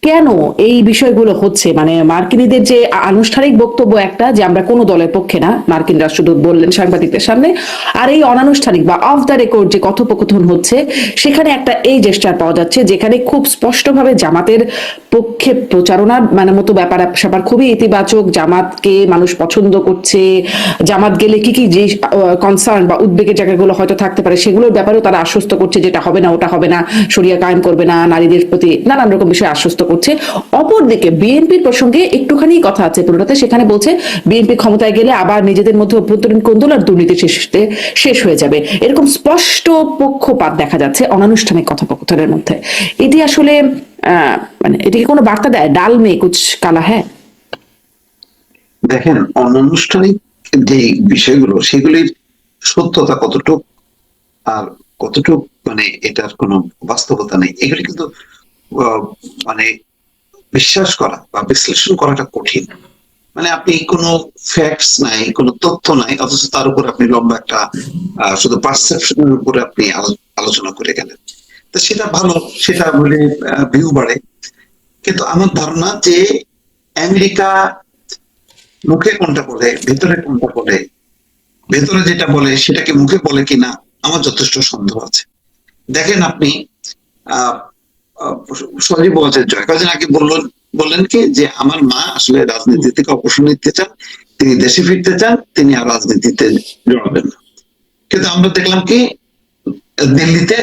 কেন এই বিষয়গুলো হচ্ছে? মানে মার্কিনীদের যে আনুষ্ঠানিক বক্তব্য একটা, যে আমরা কোনো দলের পক্ষে না, মার্কিন রাষ্ট্রদূত বললেন সাংবাদিকদের সামনে, আর এই অনানুষ্ঠানিক বা অফ দ্য রেকর্ড যে কথোপকথন হচ্ছে, সেখানে একটা এই জেস্টার পাওয়া যাচ্ছে যেখানে খুব স্পষ্টভাবে জামাতের পক্ষে প্রচারণার মানে মতো ব্যাপার স্যাপার খুবই ইতিবাচক, জামাতকে মানুষ পছন্দ করছে, জামাত গেলে কি কি যে কনসার্ন বা উদ্বেগের জায়গাগুলো হয়তো থাকতে পারে সেগুলোর ব্যাপারেও তারা আশ্বস্ত করছে, যেটা হবে না ওটা হবে না, শরিয়া কায়েম করবে না, নারীদের প্রতি নানান রকম বিষয়ে আশ্বস্ত করছে। অপরদিকে বিএনপির প্রসঙ্গে একটুখানি কথা আছে পুরোটাতে, সেখানে বলছে বিএনপি ক্ষমতায় গেলে আবার নিজেদের মধ্যে অভ্যন্তরীণ কোন্দল আর দুর্নীতি শেষ হয়ে যাবে, এরকম স্পষ্ট পক্ষপাত দেখা যাচ্ছে অনানুষ্ঠানিক কথোপকথনের মধ্যে। এটি আসলে মানে এটিকে কোনো বার্তা দেয়? ডাল মে কুছ কালা হ্যাঁ। দেখেন, অনানুষ্ঠানিক যে বিষয়গুলো সেগুলির সত্যতা কতটুক আর কতটুক মানে এটার কোনো বাস্তবতা নেই, এগুলি কিন্তু মানে বিশ্বাস করা বা বিশ্লেষণ করাটা কঠিন। মানে আপনি কোনো ফ্যাক্টস নাই, কোনো তথ্য নাই, অথচ তার উপর আপনি লম্বা একটা শুধু পারসেপশনের উপরে আপনি আলোচনা করে গেলেন, তো সেটা ভালো, সেটা বলে ভিউ বাড়ে। কিন্তু আমার ধারণা যে আমেরিকা মুখে কোনটা বলে, ভেতরে কোনটা বলে, ভেতরে যেটা বলে সেটাকে মুখে বলে কিনা আমার যথেষ্ট সন্দেহ আছে। দেখেন আপনি আহ সজীব ওয়াজেদ জয় কয়েকদিন আগে বললেন কি যে আমার মা আসলে রাজনীতি থেকে অবসর নিতে চান, তিনি দেশে ফিরতে চান, তিনি আর রাজনীতিতে জড়াবেন না। কিন্তু আমরা দেখলাম কি দিল্লিতে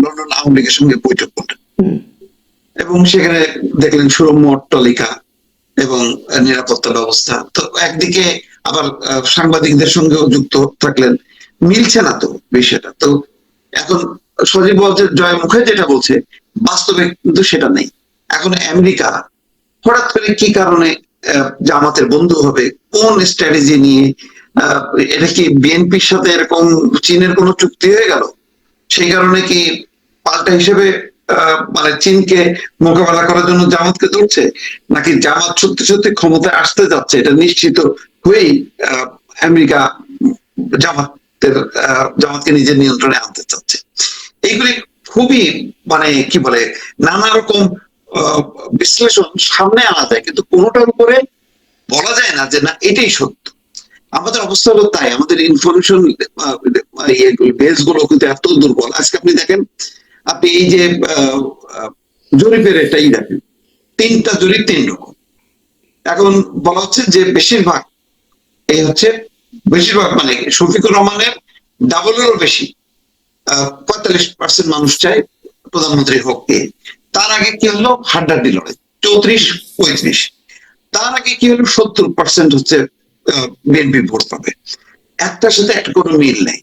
লন্ডন আওয়ামী লীগের সঙ্গে বৈঠক করলেন এবং সেখানে দেখলেন সুরম্য অট্টালিকা এবং নিরাপত্তা ব্যবস্থা। তো একদিকে আবার সাংবাদিকদের সঙ্গেও যুক্ত থাকলেন, মিলছে না তো বিষয়টা। তো এখন সজীব জয় মুখে যেটা বলছে বাস্তবে কিন্তু সেটা নেই। এখন আমেরিকা হঠাৎ করে কি কারণে জামাতের বন্ধু হবে, কোন স্ট্র্যাটেজি নিয়ে? এটা কি বিএনপির সাথে এরকম চীনের কোনো চুক্তি হয়ে গেল? সেই কারণে কি পাল্টা হিসেবে মানে চীনকে মোকাবেলা করার জন্য জামাতকে ধরছে, নাকি জামাত সত্যি সত্যি ক্ষমতায় আসতে যাচ্ছে এটা নিশ্চিত হয়েই আমেরিকা জামাতকে নিজের নিয়ন্ত্রণে আনতে চাচ্ছে? এইগুলি খুবই মানে কি বলে নানা রকম বিশ্লেষণ সামনে আনা যায়, কিন্তু কোনোটার উপরে বলা যায় না যে না এটাই সত্য। আমাদের অবস্থা হলো তাই, আমাদের ইনফরমেশন বেস গুলো কিন্তু এত দুর্বল। আজকে আপনি দেখেন, আপনি এই যে জরিপের এটাই দেখেন, 3টা জরিপ 3 রকম। এখন বলা হচ্ছে যে বেশিরভাগ এই হচ্ছে বেশিরভাগ মানে শফিকুর রহমানের ডাবলেরও বেশি 45% মানুষ চায় প্রধানমন্ত্রী হোক কে। তার আগে কি হলো হাড্ডাহাড্ডি লড়াই 34-35। তার আগে কি হলো 70% হচ্ছে বিএনপি ভোট পাবে। একটার সাথে একটা কোনো মিল নেই।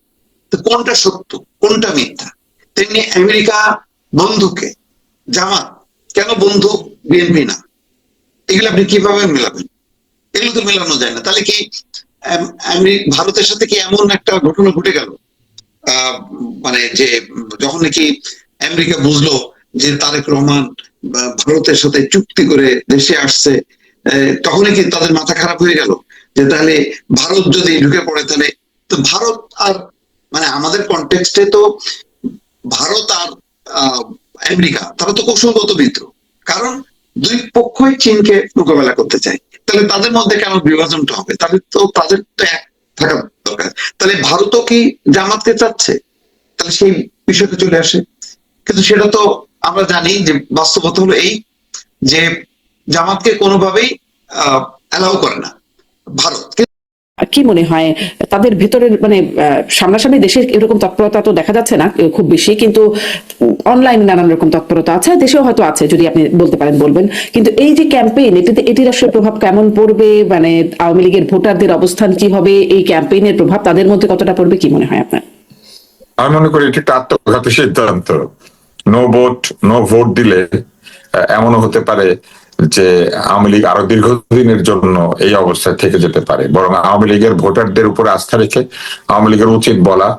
তো কোনটা সত্য কোনটা মিথ্যা? তেমনি আমেরিকা বন্ধুকে জামাত কেন বন্ধু বিএনপি না, এগুলো আপনি কিভাবে মেলাবেন? এগুলো তো মেলানো যায় না। তাহলে কি ভারতের সাথে কি এমন একটা ঘটনা ঘটে গেল মানে যে যখন নাকি আমেরিকা বুঝলো যে তারেক রহমান ভারতের সাথে চুক্তি করে দেশে আসছে, তখনই কি তাদের মাথা খারাপ হয়ে গেল যে তাহলে ভারত যদি ঢুকে পড়ে তাহলে? তো ভারত আর মানে আমাদের কনটেক্সটে তো ভারত আর আমেরিকা তারা তো কৌশলগত মিত্র, কারণ দুই পক্ষই চীনকে মোকাবেলা করতে চায়। তাহলে তাদের মধ্যে কেন বিভাজনটা হবে? তাহলে তো তাদের তো এক থাকা দরকার। তাহলে ভারতও কি জামাতকে চাচ্ছে? তাহলে সেই বিষয়টা চলে আসে। কিন্তু সেটা তো আমরা জানি যে বাস্তবতা হলো এই যে জামাতকে কোনোভাবেই অ্যালাউ করে না ভারত। কি মনে হয় তাদের ভেতরের মানে সামনাসামনি দেশের এরকম তৎপরতা তো দেখা যাচ্ছে না খুব বেশি, কিন্তু অনলাইনে নানান রকম তৎপরতা আছে, দেশেও হয়তো আছে, যদি আপনি বলতে পারেন বলবেন। কিন্তু এই যে ক্যাম্পেইন, এটির আসলে প্রভাব কেমন পড়বে? মানে আওয়ামী লীগের ভোটারদের অবস্থান কি হবে, এই ক্যাম্পেইনের প্রভাব তাদের মধ্যে কতটা পড়বে, কি মনে হয় আপনার? আমি মনে করি এটি একটা আত্মঘাতী সিদ্ধান্ত। নো ভোট দিলে এমনও হতে পারে যে আওয়ামী লীগ আরো দীর্ঘদিনের জন্য এই অবস্থায় থেকে যেতে পারে। বরং আওয়ামী লীগের ভোটারদের উপরে আস্থা রেখে আওয়ামী লীগের উচিত বলা,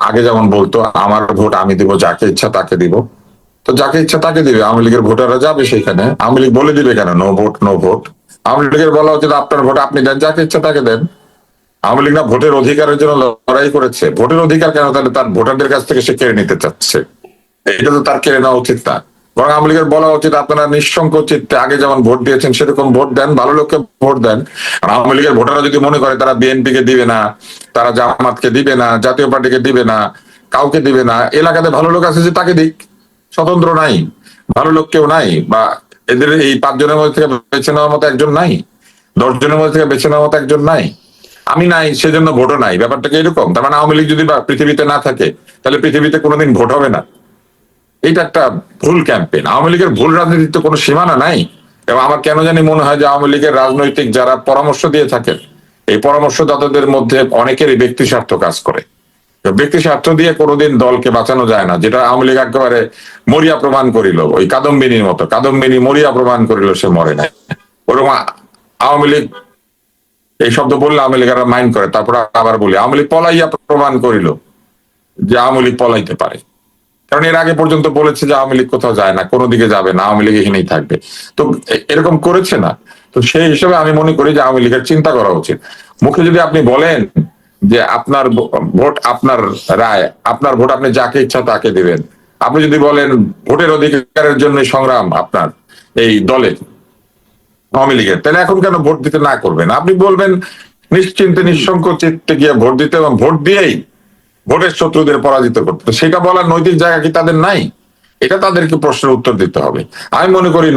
আগে যেমন বলতো আমার ভোট আমি দিব, যাকে ইচ্ছা তাকে দিব, তো যাকে ইচ্ছা তাকে দিবে। আওয়ামী লীগের ভোটাররা যাবে সেখানে, আওয়ামী লীগ বলে দিবে কেন নো ভোট? আওয়ামী লীগের বলা উচিত আপনার ভোট আপনি দেন, যাকে ইচ্ছা তাকে দেন। আওয়ামী লীগ না ভোটের অধিকারের জন্য লড়াই করেছে? ভোটের অধিকার কেন তাহলে তার ভোটারদের কাছ থেকে সে কেড়ে নিতে চাচ্ছে? এটা তো তার কেড়ে নেওয়া উচিত না। বরং আওয়ামী লীগের বলা উচিত আপনারা নিঃসংকোচ চিত্তে আগে যেমন ভোট দিয়েছেন সেরকম ভোট দেন, ভালো লোককে ভোট দেন। আর আওয়ামী লীগের ভোটাররা যদি মনে করে তারা বিএনপি কে দিবে না, তারা জামাতকে দিবে না, জাতীয় পার্টিকে দিবে না, কাউকে দিবে না, এলাকাতে ভালো লোক আছে যে তাকে দিক, স্বতন্ত্র নাই, ভালো লোক কেউ নাই, বা এদের এই 5 জনের মধ্যে থেকে বেছে নেওয়ার মতো একজন নাই, 10 জনের মধ্যে থেকে বেছে নেওয়ার মতো একজন নাই, আমি নাই সেজন্য ভোটও নাই। ব্যাপারটা কি এরকম? তার মানে আওয়ামী লীগ যদি পৃথিবীতে না থাকে তাহলে পৃথিবীতে কোনোদিন ভোট হবে না। এটা একটা ভুল ক্যাম্পেইন। আওয়ামী লীগের ভুল রাজনীতির তো কোনো সীমানা নাই। এবং আমার কেন জানি মনে হয় যে আওয়ামী লীগের রাজনৈতিক যারা পরামর্শ দিয়ে থাকেন, এই পরামর্শদাতাদের মধ্যে অনেকেরই ব্যক্তি স্বার্থ কাজ করে। ব্যক্তি স্বার্থ দিয়ে কোনোদিন দলকে বাঁচানো যায় না, যেটা আওয়ামী লীগ একেবারে মরিয়া প্রমাণ করিল, ওই কাদম্বিনীর মতো। কাদম্বিনী মরিয়া প্রমাণ করিল, সে মরে না। ওরকম আওয়ামী লীগ, এই শব্দ বললে আওয়ামী লীগেরা মাইন্ড করে, তারপর আবার বলি আওয়ামী লীগ পলাইয়া প্রমাণ করিল যে আওয়ামী লীগ পলাইতে পারে। কারণ এর আগে পর্যন্ত বলেছে যে আওয়ামী লীগ কোথাও যায় না, কোনো দিকে যাবে না, আওয়ামী লীগ এখানেই থাকবে। তো এরকম করেছে না। তো সেই হিসেবে আমি মনে করি যে আওয়ামী লীগের চিন্তা করা উচিত। মুখে যদি আপনি বলেন যে আপনার ভোট আপনার রায়, আপনার ভোট আপনি যাকে ইচ্ছা তাকে দিবেন, আপনি যদি বলেন ভোটের অধিকারের জন্য সংগ্রাম আপনার এই দলের আওয়ামী লীগের, তাহলে এখন কেন ভোট দিতে না করবেন? আপনি বলবেন নিশ্চিন্তে নিঃসংকোচ চিত্তে গিয়ে ভোট দিতে এবং ভোট দিয়েই ভোটের শত্রুদের পরাজিত করতে। সেটা বলার নৈতিক জায়গা কি তাদের নাই? এটা তাদেরকে প্রশ্নের উত্তর দিতে হবে। আমি মনে করি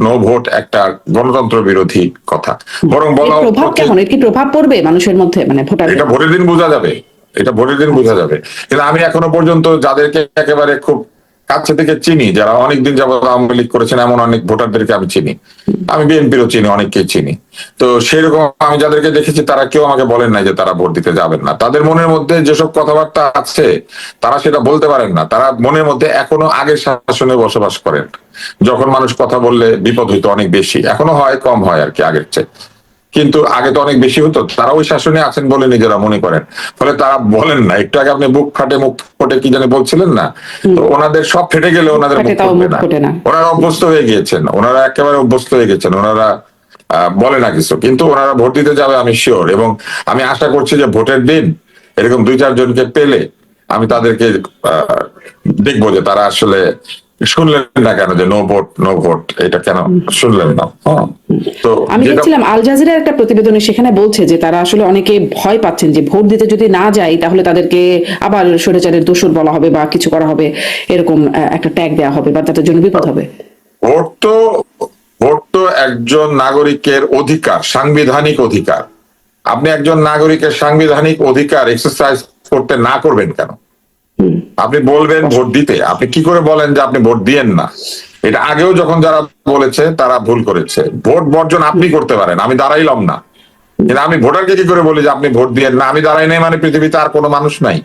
নো ভোট একটা গণতন্ত্র বিরোধী কথা। বরং বলা প্রভাব কেমন, এর কি প্রভাব পড়বে মানুষের মধ্যে, মানে ভোটার? এটা ভোটের দিন বোঝা যাবে, এটা ভোটের দিন বোঝা যাবে। কিন্তু আমি এখনো পর্যন্ত যাদেরকে একেবারে খুব কাছে থেকে চিনি, যারা অনেকদিন যাবত আওয়ামী লীগ করেছেন, এমন অনেক ভোটারদেরকে আমি চিনি। আমি বিএনপিরও চিনি, অনেককেই চিনি। তো সেরকম আমি যাদেরকে দেখেছি তারা কেউ আমাকে বলেন নাই যে তারা ভোট দিতে যাবেন না। তাদের মনের মধ্যে যেসব কথাবার্তা আছে তারা সেটা বলতে পারেন না। তারা মনের মধ্যে এখনো আগের শাসনে বসবাস করেন, যখন মানুষ কথা বললে বিপদ হইতো অনেক বেশি। এখনো হয়, কম হয় আর কি আগের চেয়ে, কিন্তু আগে তো অনেক বেশি হতো। তারা ওই শাসনে আছেন বলে নিজেরা মনে করেন, ফলে তারা বলেন না। একটু আগে আপনি মুখ ফুটে কি জানি বলছিলেন না, তো ওনাদের সব ফেটে গেলে ওনাদের মুখ ফুটবে না। ওনারা অভ্যস্ত হয়ে গিয়েছেন, ওনারা একেবারে অভ্যস্ত হয়ে গেছেন, ওনারা বলে না কিছু, কিন্তু ওনারা ভোট দিতে যাবে আমি শিওর। এবং আমি আশা করছি যে ভোটের দিন এরকম 2-4 জনকে পেলে আমি তাদেরকে দেখবো যে তারা আসলে শুনলেন না কেন, যে নো ভোট এটা কেন শুনলেন না। তো আমি দেখছিলাম আল জাজিরার একটা প্রতিবেদনে, সেখানে বলছে যে তারা আসলে অনেকে ভয় পাচ্ছেন যে ভোট দিতে যদি না যায় তাহলে তাদেরকে আবার স্বৈরাচারের দোষর বলা হবে বা কিছু করা হবে, এরকম একটা ট্যাগ দেওয়া হবে বা তাদের জন্য বিপদ হবে। ভোট তো একজন নাগরিকের অধিকার, সাংবিধানিক অধিকার। আপনি একজন নাগরিকের সাংবিধানিক অধিকার এক্সারসাইজ করতে না করবেন কেন? আপনি বলবেন ভোট দিতে, আপনি কি করে বলেন যে আপনি ভোট দিয়েন না? এটা আগেও যখন যারা বলেছে তারা ভুল করেছে। ভোট বর্জন আপনি করতে পারেন, আমি দাঁড়াইলাম না। কিন্তু আমি ভোটারকে কি করে বলি যে আপনি ভোট দিয়েন না? আমি দাঁড়াই নাই মানে পৃথিবীতে আর কোনো মানুষ নাই,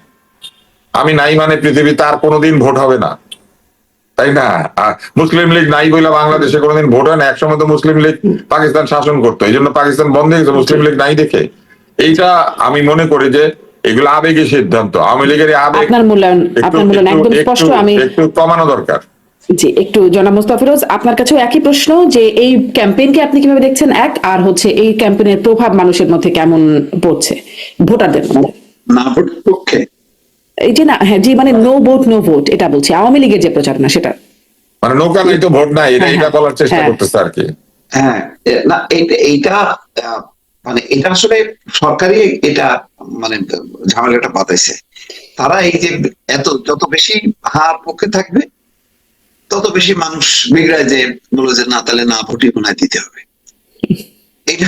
আমি নাই মানে পৃথিবীতে আর কোনোদিন ভোট হবে না, তাই না? মুসলিম লীগ নাই বলে বাংলাদেশে কোনোদিন ভোট হয় না। একসময় তো মুসলিম লীগ পাকিস্তান শাসন করতো, এই জন্য পাকিস্তান বন্ধ হয়ে গেছে মুসলিম লীগ নাই দেখে। এইটা আমি মনে করি যে এগুলো আবেগী সিদ্ধান্ত। আওয়ামী লীগের আবেগ আপনার মূল্যায়ন একদম স্পষ্ট। আমি একটু কমানো দরকার। জি, একটু জনাব মোস্তাফিরোজ, আপনার কাছেও একই প্রশ্ন যে এই ক্যাম্পেইনকে আপনি কিভাবে দেখছেন, এক, আর হচ্ছে এই ক্যাম্পেইনের প্রভাব মানুষের মধ্যে কেমন পড়ছে, ভোটারদের মধ্যে? না ভোটের পক্ষে এই যে না, হ্যাঁ জি, মানে নো ভোট এটা বলছি, আওয়ামী লীগের যে প্রচারণা সেটা, মানে নৌকা নাই তো ভোট নাই, এটা বলার চেষ্টা করতেছে আর কি। হ্যাঁ, না এইটা মানে এটা আসলে সরকারি এটা মানে ঝামেলাটা বাতাইছে। তারা এই যে যত বেশি হার পক্ষে থাকবে তত বেশি মানুষ বিগড়ায় যে বলে যে না, তাহলে না ভোটই মনে দিতে হবে। এটা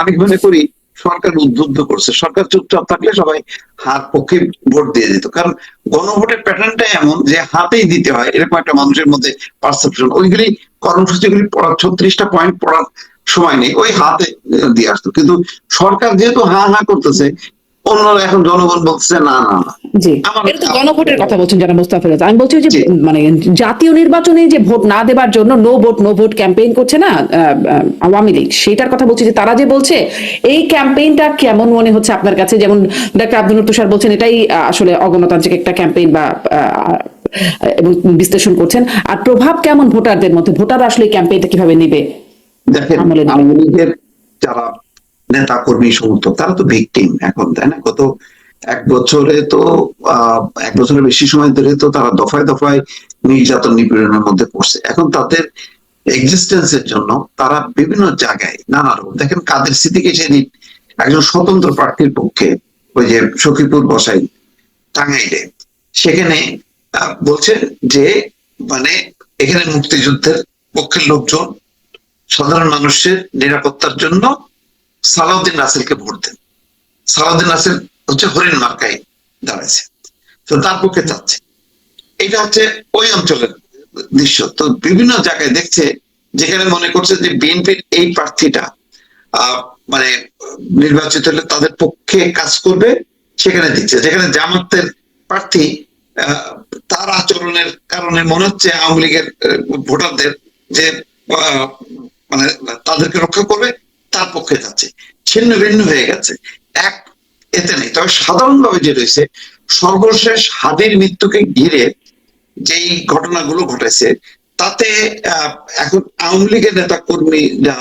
আমি মনে করি সরকার উদ্বুদ্ধ করছে। সরকার চুপচাপ থাকলে সবাই হাত পক্ষে ভোট দিয়ে দিত। কারণ গণভোটের প্যাটার্নটা এমন যে হাতেই দিতে হয়, এরকম একটা মানুষের মধ্যে পারসেপশন। ওইগুলি কর্মসূচিগুলি পড়ার 36টা পয়েন্ট পড়ার সময় নেই, ওই হাতে দিয়ে আসতো। কিন্তু সরকার যেহেতু হা করতেছে, অন্যরা এখন জনগণ বলছে না না না। জি, এটা তো গণভোটের কথা বলছেন যারা মোস্তাফিরোজ। আমি বলছি যে মানে জাতীয় নির্বাচনে যে ভোট না দেবার জন্য নো ভোট ক্যাম্পেইন করছে না আওয়ামী লীগ, সেটার কথা বলছি। যে তারা যে বলছে, এই ক্যাম্পেইনটা কেমন মনে হচ্ছে আপনার কাছে? যেমন ডাক্তার আব্দুল তুষার বলছেন এটাই আসলে অগণতান্ত্রিক একটা ক্যাম্পেইন বা এবং বিশ্লেষণ করছেন। আর প্রভাব কেমন ভোটারদের মধ্যে, ভোটাররা আসলে এই ক্যাম্পেইনটা কিভাবে নেবে? দেখেন, আওয়ামী লীগের যারা নেতা কর্মী সমর্থক তারা তো ভিকটিম এখন, তাই না? গত 1 বছরে তো 1 বছরের বেশি সময় ধরে তো তারা দফায় দফায় নির্যাতন নিপীড়নের মধ্যে পড়ছে। এখন তাদের এক্সিস্টেন্সের জন্য তারা বিভিন্ন জায়গায় নানা রকম, দেখেন কাদের সিদ্দিকী সেদিন একজন স্বতন্ত্র প্রার্থীর পক্ষে ওই যে সখীপুর বসাই টাঙ্গাইলে, সেখানে বলছেন যে মানে এখানে মুক্তিযুদ্ধের পক্ষের লোকজন সাধারণ মানুষের নিরাপত্তার জন্য সালাউদ্দিন রাসেলকে ভোট দেন। সালাউদ্দিন রাসেল হচ্ছে হরিণ মার্কায় দাঁড়াইছে, তো তার পক্ষে চাচ্ছে। এটা হচ্ছে ওই অঞ্চলের দৃশ্য। তো বিভিন্ন জায়গায় দেখছে যেখানে মনে করছে যে বিএনপির এই প্রার্থীটা মানে নির্বাচিত হলে তাদের পক্ষে কাজ করবে, সেখানে দিচ্ছে। যেখানে জামাতের প্রার্থী তার আচরণের কারণে মনে হচ্ছে আওয়ামী লীগের ভোটারদের যে মানে তাদেরকে রক্ষা করবে, তার পক্ষে যাচ্ছে। ছিন্ন ভিন্ন হয়ে গেছে, এক এতে নেই। তবে সাধারণভাবে যে রয়েছে, সর্বশেষ হাদির মৃত্যুকে ঘিরে যেই ঘটনাগুলো ঘটেছে, তাতে এখন আওয়ামী লীগের নেতা কর্মীরা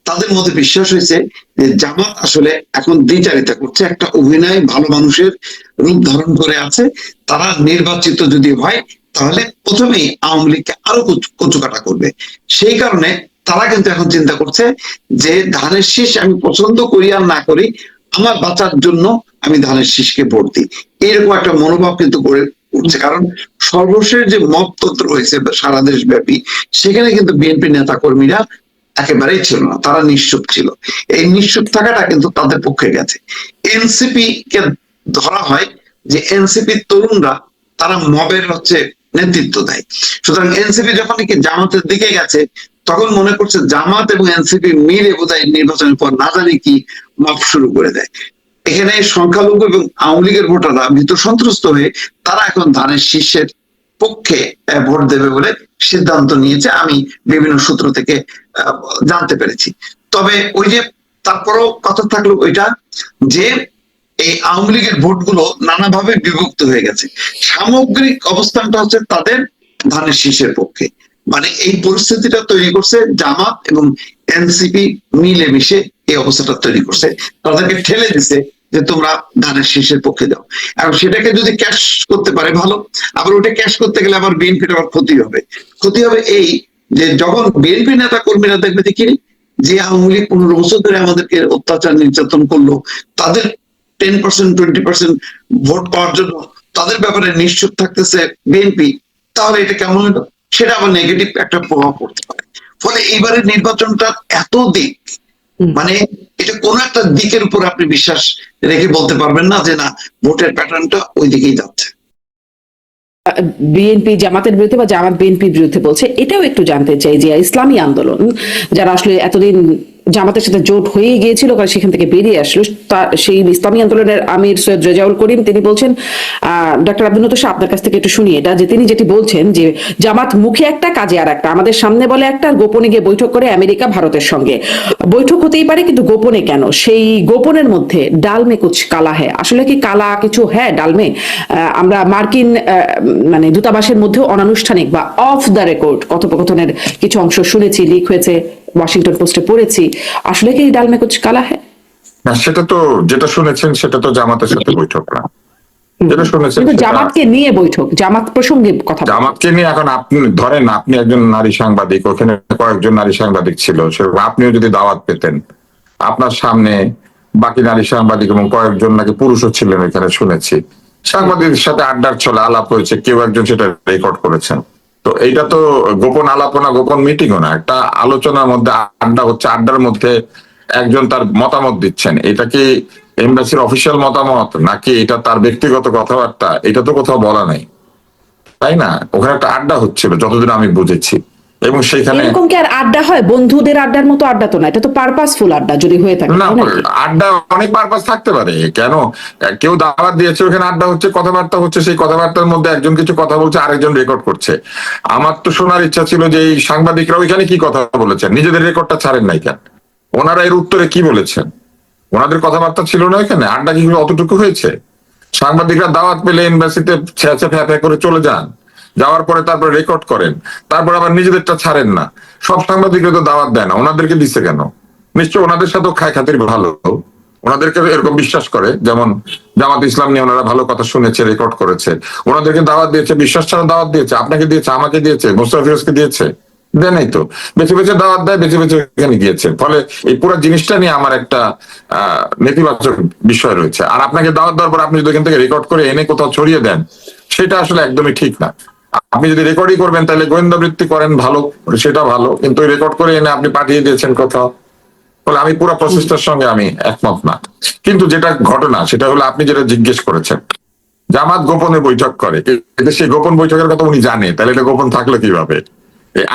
তাদের মধ্যে বিশ্বাস হয়েছে যে জামাত আসলে এখন দ্বিচারিতা করছে, একটা অভিনয় ভালো মানুষের রূপ ধারণ করে আছে। তারা নির্বাচিত যদি হয় তাহলে প্রথমেই আওয়ামী লীগকে আরো কচুকাটা করবে। সেই কারণে তারা কিন্তু এখন চিন্তা করছে যে ধানের শীষ আমি পছন্দ করি আর না করি, আমার বাঁচার জন্য আমি ধানের শীষকে ভোট দিই, এইরকম একটা মনোভাব কিন্তু গড়ে উঠছে। কারণ সর্বশেষ যে মততন্ত্র হয়েছে সারা দেশ ব্যাপী, সেখানে কিন্তু বিএনপি নেতা কর্মীরা একেবারেই ছিল না, তারা নিশ্চুপ ছিল। এই নিশ্চুপ থাকাটা কিন্তু তাদের পক্ষে গেছে। এনসিপি কে ধরা হয় যে এনসিপি তরুণরা তারা মবের হচ্ছে নেতৃত্ব দেয়। সুতরাং এনসিপি যখন কি জামাতের দিকে গেছে, তখন মনে করছে জামাত এবং এনসিপি মিলে বোধহয় নির্বাচনের পর না জানি কি মব শুরু করে দেয়। এখানে সংখ্যালঘু এবং আওয়ামী লীগের ভোটাররা ভীত সন্ত্রস্ত হয়ে তারা এখন ধানের শীর্ষের পক্ষে ভোট দেবে বলে সিদ্ধান্ত নিয়েছে, আমি বিভিন্ন সূত্র থেকে জানতে পেরেছি। তবে ওই যে তারপরও কথা থাকলো ওইটা যে এই আওয়ামী লীগের ভোটগুলো নানাভাবে বিভক্ত হয়ে গেছে। সামগ্রিক অবস্থানটা হচ্ছে তাদের ধানের শীষের পক্ষে। মানে এই পরিস্থিতিটা তৈরি করছে জামাত এবং এনসিপি মিলেমিশে, এই অবস্থাটা তৈরি করছে, তাদেরকে ঠেলে দিছে যে তোমরা ধানের শীষের পক্ষে দাও। এখন সেটাকে যদি ক্যাশ করতে পারে ভালো, আবার ওটা ক্যাশ করতে গেলে আবার বিএনপির আবার ক্ষতি হবে। ক্ষতি হবে এই যে যখন বিএনপি নেতা কর্মীরা দেখবে যে কি যে আওয়ামী লীগ 15 বছর ধরে আমাদেরকে অত্যাচার নির্যাতন করলো, তাদের 10% 20% ভোট পাওয়ার জন্য তাদের ব্যাপারে নিশ্চুপ থাকতেছে বিএনপি, তাহলে এটা কেমন হলো, সেটা আবার নেগেটিভ একটা প্রভাব পড়তে পারে। ফলে এইবারের নির্বাচনটা এত দিক, মানে এটা কোন একটা দিকের উপর আপনি বিশ্বাস রেখে বলতে পারবেন না যে না ভোটের প্যাটার্নটা ওই দিকেই যাচ্ছে। বিএনপি জামাতের বিরুদ্ধে বা জামাত বিএনপির বিরুদ্ধে বলছে, এটাও একটু জানতে চাই যে ইসলামী আন্দোলন যারা আসলে এতদিন জামাতের সাথে জোট হয়ে গিয়েছিল, কারণ সেখান থেকে বেরিয়ে আসলো, সেই ইসলামী আন্দোলনের আমির সৈয়দ রেজাউল করিম তিনি বলছেন, ডক্টর আব্দুল নূর শাহ আপনার কাছ থেকে একটু শুনি এটা, যে তিনি যেটি বলছেন যে জামাত মুখে একটা কাজে আর একটা, আমাদের সামনে বলে একটা, আর গোপনে গিয়ে বৈঠক করে আমেরিকা ভারতের সঙ্গে। বৈঠক হতেই পারে কিন্তু গোপনে কেন? সেই গোপনের মধ্যে ডালমে কুছ কালা হ্যায়, আসলে কি কালা কিছু হ্যাঁ ডালমে? আমরা মার্কিন মানে দূতাবাসের মধ্যেও অনানুষ্ঠানিক বা অফ দ্য রেকর্ড কথোপকথনের কিছু অংশ শুনেছি, লিক হয়েছে, ওয়াশিংটন পোস্টে পড়েছি। আসলে কি ডাল মে কুছ কালা হ্যায়? না, সেটা তো যেটা শুনেছেন সেটা তো জামাতের সাথে বৈঠক না, যেটা শুনেছেন জামাতকে নিয়ে বৈঠক, জামাত প্রসঙ্গে কথা, জামাতকে নিয়ে। এখন আপনি ধরেন আপনি একজন নারী সাংবাদিক, ওখানে কয়েকজন নারী সাংবাদিক ছিল, সেরকম আপনিও যদি দাওয়াত পেতেন, আপনার সামনে বাকি নারী সাংবাদিক এবং কয়েকজন নাকি পুরুষও ছিলেন এখানে শুনেছি, সাংবাদিকদের সাথে আড্ডার ছলে আলাপ হয়েছে, কেউ একজন সেটা রেকর্ড করেছেন। তো এইটা তো গোপন আলাপনা, গোপন মিটিংও না, একটা আলোচনার মধ্যে আড্ডা হচ্ছে, আড্ডার মধ্যে একজন তার মতামত দিচ্ছেন। এটা কি এমবাসির অফিসিয়াল মতামত নাকি এটা তার ব্যক্তিগত কথাবার্তা, এটা তো কোথাও বলা নাই, তাই না? ওখানে একটা আড্ডা হচ্ছিল যতদিন আমি বুঝেছি, এবং সেখানে এরকম কি আর আড্ডা হয়? বন্ধুদের আড্ডার মতো আড্ডা তো না, এটা তো পারপাসফুল আড্ডা যদি হয়ে থাকে। না, আড্ডা অনেক পারপাস থাকতে পারে, কেন? কেউ দাওয়াত দিয়েছে, ওখানে আড্ডা হচ্ছে, কথাবার্তা হচ্ছে, সেই কথাবার্তার মধ্যে একজন কিছু কথা বলছে, আরেকজন রেকর্ড করছে। আমার তো শোনার ইচ্ছা ছিল যে এই সাংবাদিকরা ওইখানে কি কথা বলেছেন, নিজেদের রেকর্ডটা ছাড়েন নাই কেন? ওনারা এর উত্তরে কি বলেছেন? ওনাদের কথাবার্তা ছিল না এখানে? আড্ডা কি অতটুকু হয়েছে? সাংবাদিকরা দাওয়াত পেলে এমবাসিতে ছ্যাঁচে ফ্যাঁ করে চলে যান, যাওয়ার পরে তারপর রেকর্ড করেন, তারপর আবার নিজেদেরটা ছাড়েন না। সব সাংবাদিকরা তো দাওয়াত দেয় না, ওনাদেরকে দিচ্ছে কেন? নিশ্চয় ওনাদের সাথেও খায় খাতির ভালো, ওনাদেরকে এরকম বিশ্বাস করে, যেমন জামাত ইসলাম নিয়ে ওনারা ভালো কথা শুনেছে, রেকর্ড করেছে, ওনাদেরকে দাওয়াত দিয়েছে, বিশ্বাস ছাড়া দাওয়াত দিয়েছে, আপনাকে দিয়েছে, আমাকে দিয়েছে, মোস্তফা ফিরোজকে দিয়েছে, দেয় নাই তো। বেছে বেছে দাওয়াত দেয়, বেছে বেছে এখানে গিয়েছে। ফলে এই পুরো জিনিসটা নিয়ে আমার একটা নেতিবাচক বিষয় রয়েছে। আর আপনাকে দাওয়াত দেওয়ার পর আপনি যদি এখান থেকে রেকর্ড করে এনে কোথাও ছড়িয়ে দেন, সেটা আসলে একদমই ঠিক না। আপনি যদি রেকর্ডই করবেন তাহলে গোয়েন্দা বৃত্তি করেন, ভালো, সেটা ভালো, কিন্তু রেকর্ড করে এনে আপনি পাঠিয়ে দিয়েছেন কোথাও, বলে আমি পুরো প্রসেসটার সঙ্গে আমি একমত না। কিন্তু যেটা ঘটনা সেটা হলো আপনি যেটা জিজ্ঞেস করেছেন, জামাত গোপনে বৈঠক করে, এতে সেই গোপন বৈঠকের কথা উনি জানে, তাহলে এটা গোপন থাকলো কিভাবে?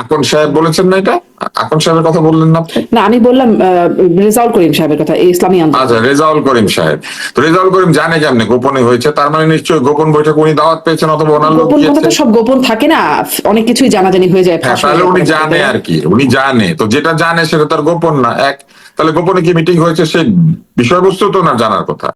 আকন সাহেব বলেছেন না এটা? আকন সাহেবের কথা বললেন না আপনি? না, আমি বললাম রেজাউল করিম সাহেবের কথা, এই ইসলামী আন্দোলন। আচ্ছা, রেজাউল করিম সাহেব। তো রেজাউল করিম জানে কেমনে গোপনে হয়েছে? তার মানে নিশ্চয়ই গোপন বৈঠক উনি দাওয়াত পেয়েছেন, অথবা ওনার লোক গোপন কথা তো গিয়েছে। সব গোপন থাকে না, অনেক কিছুই জানাজানি হয়ে যায়, হ্যাঁ, ফাঁস হয়ে তাহলে যায় উনি পরবর্তীতে। জানে আর কি, উনি জানে তো, যেটা জানে সেটা তার গোপন না। তাহলে গোপনে কি মিটিং হয়েছে সেই বিষয়বস্তু তো না জানার কথা।